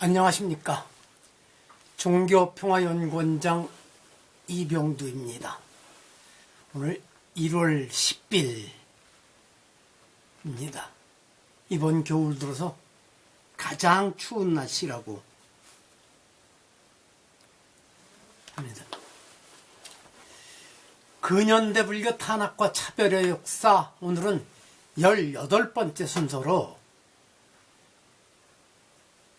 안녕하십니까. 종교평화연구원장 이병두입니다. 오늘 1월 10일입니다. 이번 겨울 들어서 가장 추운 날씨라고 합니다. 근현대 불교 탄압과 차별의 역사, 오늘은 18번째 순서로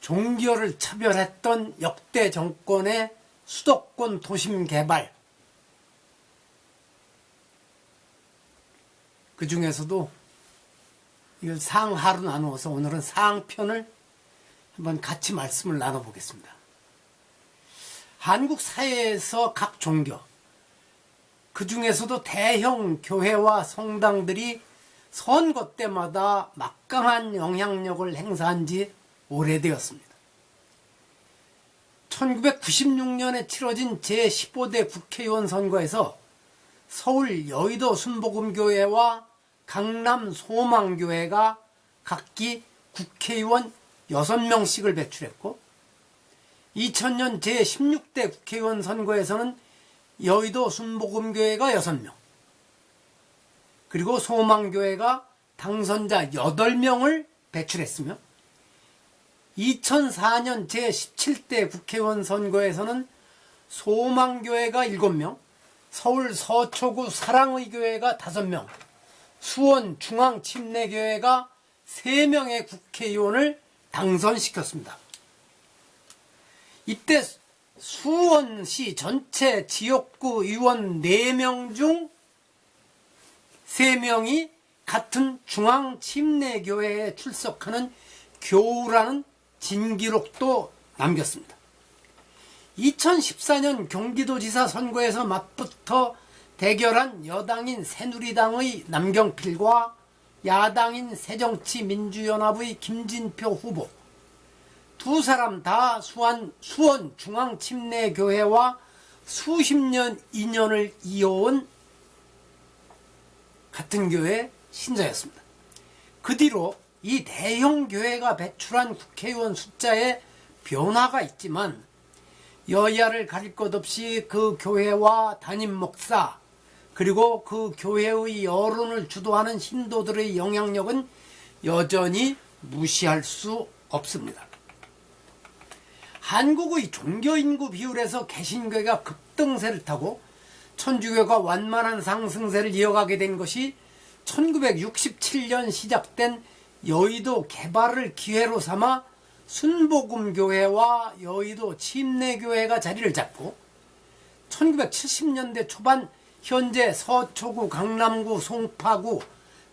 종교를 차별했던 역대 정권의 수도권 도심 개발, 그 중에서도 이걸 상하로 나누어서 오늘은 상편을 한번 같이 말씀을 나눠보겠습니다. 한국 사회에서 각 종교, 그 중에서도 대형 교회와 성당들이 선거 때마다 막강한 영향력을 행사한 지 오래되었습니다. 1996년에 치러진 제15대 국회의원 선거에서 서울 여의도 순복음교회와 강남 소망교회가 각기 국회의원 6명씩을 배출했고, 2000년 제16대 국회의원 선거에서는 여의도 순복음교회가 6명, 그리고 소망교회가 당선자 8명을 배출했으며, 2004년 제17대 국회의원 선거에서는 소망교회가 7명, 서울 서초구 사랑의교회가 5명, 수원 중앙침례교회가 3명의 국회의원을 당선시켰습니다. 이때 수원시 전체 지역구 의원 4명 중 3명이 같은 중앙침례교회에 출석하는 교우라는 진기록도 남겼습니다. 2014년 경기도지사 선거에서 맞붙어 대결한 여당인 새누리당의 남경필과 야당인 새정치민주연합의 김진표 후보, 두 사람 다 수원 중앙침례교회와 수십 년 인연을 이어온 같은 교회 신자였습니다. 그 뒤로 이 대형 교회가 배출한 국회의원 숫자에 변화가 있지만, 여야를 가릴 것 없이 그 교회와 담임 목사, 그리고 그 교회의 여론을 주도하는 신도들의 영향력은 여전히 무시할 수 없습니다. 한국의 종교인구 비율에서 개신교회가 급등세를 타고 천주교가 완만한 상승세를 이어가게 된 것이 1967년 시작된 여의도 개발을 기회로 삼아 순복음교회와 여의도 침례교회가 자리를 잡고, 1970년대 초반 현재 서초구, 강남구, 송파구,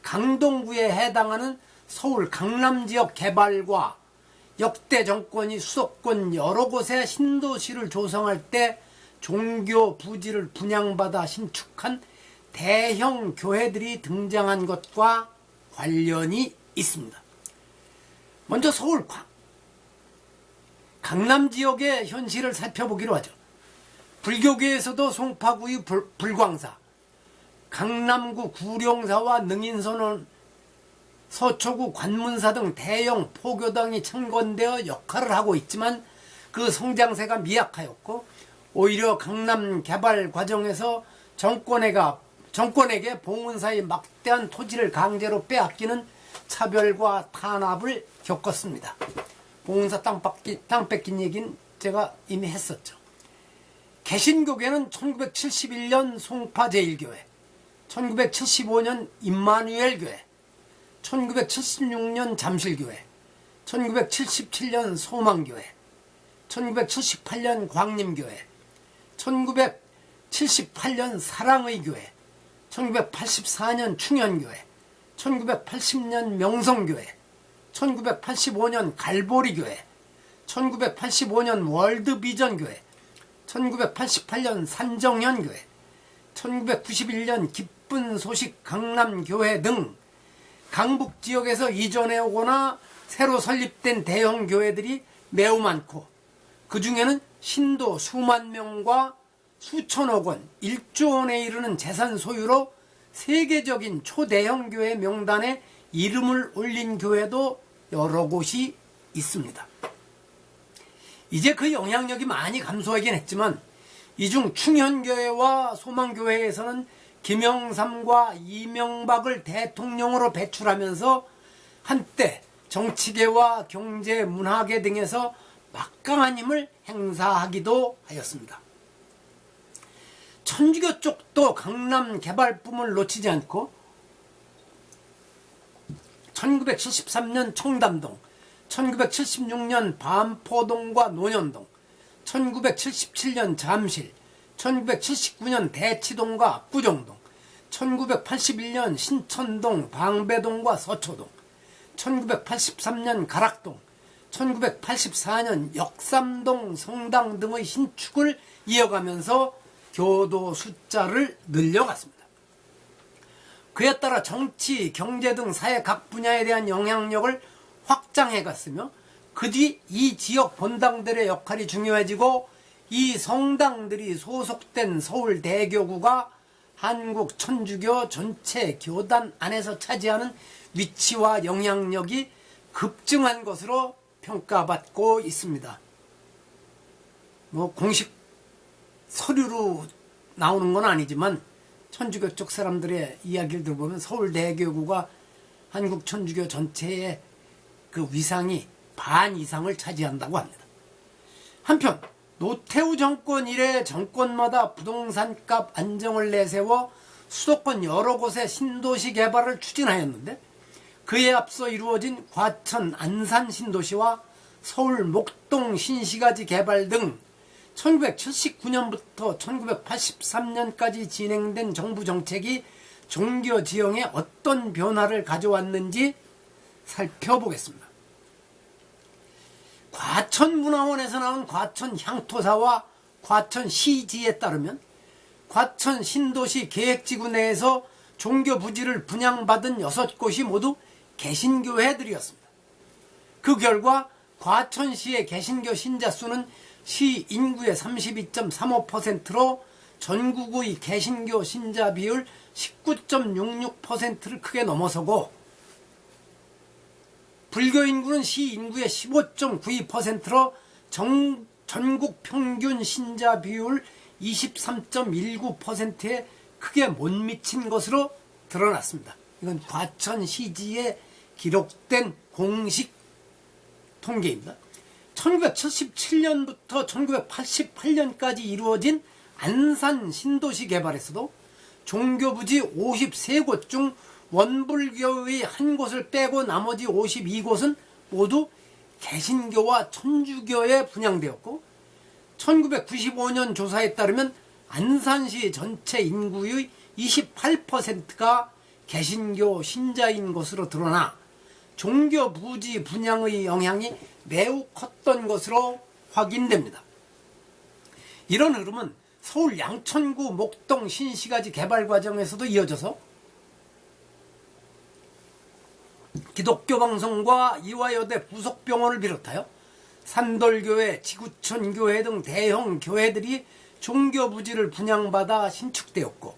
강동구에 해당하는 서울 강남지역 개발과 역대 정권이 수도권 여러 곳에 신도시를 조성할 때 종교 부지를 분양받아 신축한 대형 교회들이 등장한 것과 관련이 있습니다. 먼저 서울 강남 지역의 현실을 살펴보기로 하죠. 불교계에서도 송파구의 불광사, 강남구 구룡사와 능인선원, 서초구 관문사 등 대형 포교당이 창건되어 역할을 하고 있지만, 그 성장세가 미약하였고, 오히려 강남 개발 과정에서 정권에게 봉은사의 막대한 토지를 강제로 빼앗기는 차별과 탄압을 겪었습니다. 봉은사 땅 뺏긴 얘기는 제가 이미 했었죠. 개신교계는 1971년 송파 제1교회, 1975년 임마누엘교회, 1976년 잠실교회, 1977년 소망교회, 1978년 광림교회, 1978년 사랑의교회, 1984년 충현교회, 1980년 명성교회, 1985년 갈보리교회, 1985년 월드비전교회, 1988년 산정현교회, 1991년 기쁜 소식 강남교회 등 강북지역에서 이전해 오거나 새로 설립된 대형 교회들이 매우 많고, 그 중에는 신도 수만 명과 수천억 원, 1조 원에 이르는 재산 소유로 세계적인 초대형 교회 명단에 이름을 올린 교회도 여러 곳이 있습니다. 이제 그 영향력이 많이 감소하긴 했지만 이 중 충현교회와 소망교회에서는 김영삼과 이명박을 대통령으로 배출하면서 한때 정치계와 경제, 문화계 등에서 막강한 힘을 행사하기도 하였습니다. 천주교 쪽도 강남 개발붐을 놓치지 않고 1973년 청담동, 1976년 반포동과 논현동, 1977년 잠실, 1979년 대치동과 압구정동, 1981년 신천동, 방배동과 서초동, 1983년 가락동, 1984년 역삼동, 성당 등의 신축을 이어가면서 교도 숫자를 늘려갔습니다. 그에 따라 정치, 경제 등 사회 각 분야에 대한 영향력을 확장해갔으며 그 뒤 이 지역 본당들의 역할이 중요해지고 이 성당들이 소속된 서울대교구가 한국 천주교 전체 교단 안에서 차지하는 위치와 영향력이 급증한 것으로 평가받고 있습니다. 공식 서류로 나오는 건 아니지만 천주교 쪽 사람들의 이야기를 들어보면 서울대교구가 한국 천주교 전체의 그 위상이 반 이상을 차지한다고 합니다. 한편 노태우 정권 이래 정권마다 부동산값 안정을 내세워 수도권 여러 곳의 신도시 개발을 추진하였는데 그에 앞서 이루어진 과천 안산 신도시와 서울 목동 신시가지 개발 등 1979년부터 1983년까지 진행된 정부 정책이 종교 지형에 어떤 변화를 가져왔는지 살펴보겠습니다. 과천문화원에서 나온 과천향토사와 과천시지에 따르면 과천 신도시 계획지구 내에서 종교 부지를 분양받은 6곳이 모두 개신교회들이었습니다. 그 결과 과천시의 개신교 신자 수는 시 인구의 32.35%로 전국의 개신교 신자 비율 19.66%를 크게 넘어서고 불교 인구는 시 인구의 15.92%로 전국 평균 신자 비율 23.19%에 크게 못 미친 것으로 드러났습니다. 이건 과천시지에 기록된 공식 통계입니다. 1977년부터 1988년까지 이루어진 안산 신도시 개발에서도 종교부지 53곳 중 원불교의 한 곳을 빼고 나머지 52곳은 모두 개신교와 천주교에 분양되었고 1995년 조사에 따르면 안산시 전체 인구의 28%가 개신교 신자인 것으로 드러나 종교 부지 분양의 영향이 매우 컸던 것으로 확인됩니다. 이런 흐름은 서울 양천구 목동 신시가지 개발 과정에서도 이어져서 기독교 방송과 이화여대 부속병원을 비롯하여 산돌교회, 지구촌교회 등 대형 교회들이 종교 부지를 분양받아 신축되었고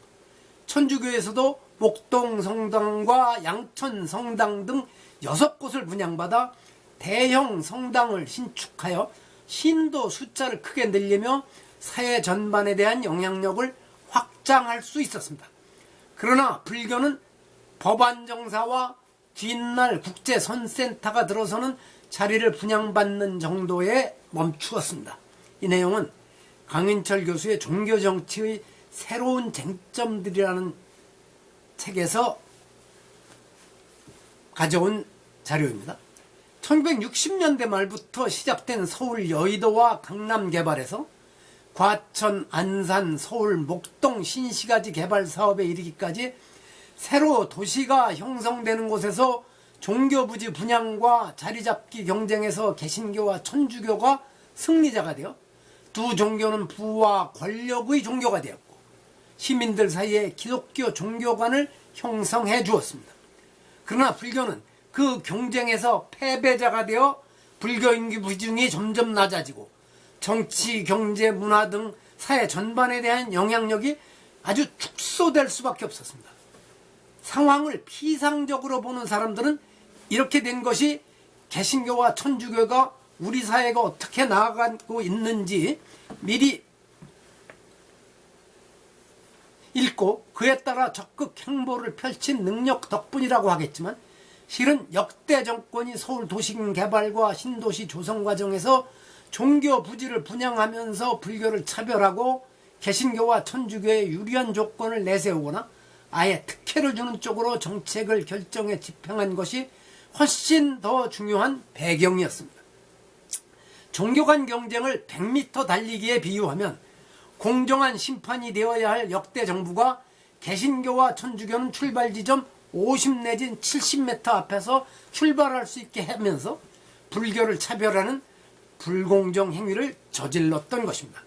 천주교에서도 목동 성당과 양천 성당 등 6곳을 분양받아 대형 성당을 신축하여 신도 숫자를 크게 늘리며 사회 전반에 대한 영향력을 확장할 수 있었습니다. 그러나 불교는 법안정사와 뒷날 국제선센터가 들어서는 자리를 분양받는 정도에 멈추었습니다. 이 내용은 강인철 교수의 종교정치의 새로운 쟁점들이라는 책에서 가져온 자료입니다. 1960년대 말부터 시작된 서울 여의도와 강남 개발에서 과천, 안산, 서울, 목동, 신시가지 개발 사업에 이르기까지 새로 도시가 형성되는 곳에서 종교부지 분양과 자리잡기 경쟁에서 개신교와 천주교가 승리자가 되어 두 종교는 부와 권력의 종교가 되었고 시민들 사이에 기독교 종교관을 형성해 주었습니다. 그러나 불교는 그 경쟁에서 패배자가 되어 불교 인구 비중이 점점 낮아지고 정치, 경제, 문화 등 사회 전반에 대한 영향력이 아주 축소될 수밖에 없었습니다. 상황을 피상적으로 보는 사람들은 이렇게 된 것이 개신교와 천주교가 우리 사회가 어떻게 나아가고 있는지 미리 읽고 그에 따라 적극 행보를 펼친 능력 덕분이라고 하겠지만, 실은 역대 정권이 서울 도심 개발과 신도시 조성 과정에서 종교 부지를 분양하면서 불교를 차별하고 개신교와 천주교에 유리한 조건을 내세우거나 아예 특혜를 주는 쪽으로 정책을 결정해 집행한 것이 훨씬 더 중요한 배경이었습니다. 종교 간 경쟁을 100m 달리기에 비유하면 공정한 심판이 되어야 할 역대 정부가 개신교와 천주교는 출발 지점 50 내지 70m 앞에서 출발할 수 있게 하면서 불교를 차별하는 불공정 행위를 저질렀던 것입니다.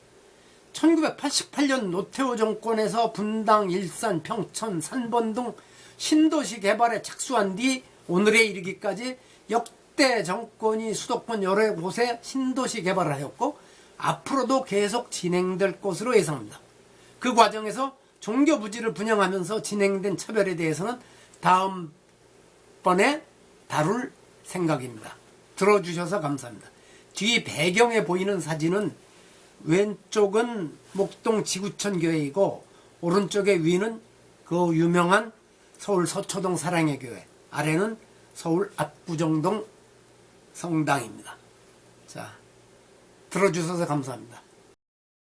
1988년 노태우 정권에서 분당, 일산, 평천, 산번 등 신도시 개발에 착수한 뒤 오늘에 이르기까지 역대 정권이 수도권 여러 곳에 신도시 개발을 하였고 앞으로도 계속 진행될 것으로 예상합니다. 그 과정에서 종교 부지를 분양하면서 진행된 차별에 대해서는 다음번에 다룰 생각입니다. 들어주셔서 감사합니다. 뒤 배경에 보이는 사진은 왼쪽은 목동 지구촌 교회이고 오른쪽에 위는 그 유명한 서울 서초동 사랑의 교회, 아래는 서울 압구정동 성당입니다. 자, 들어주셔서 감사합니다.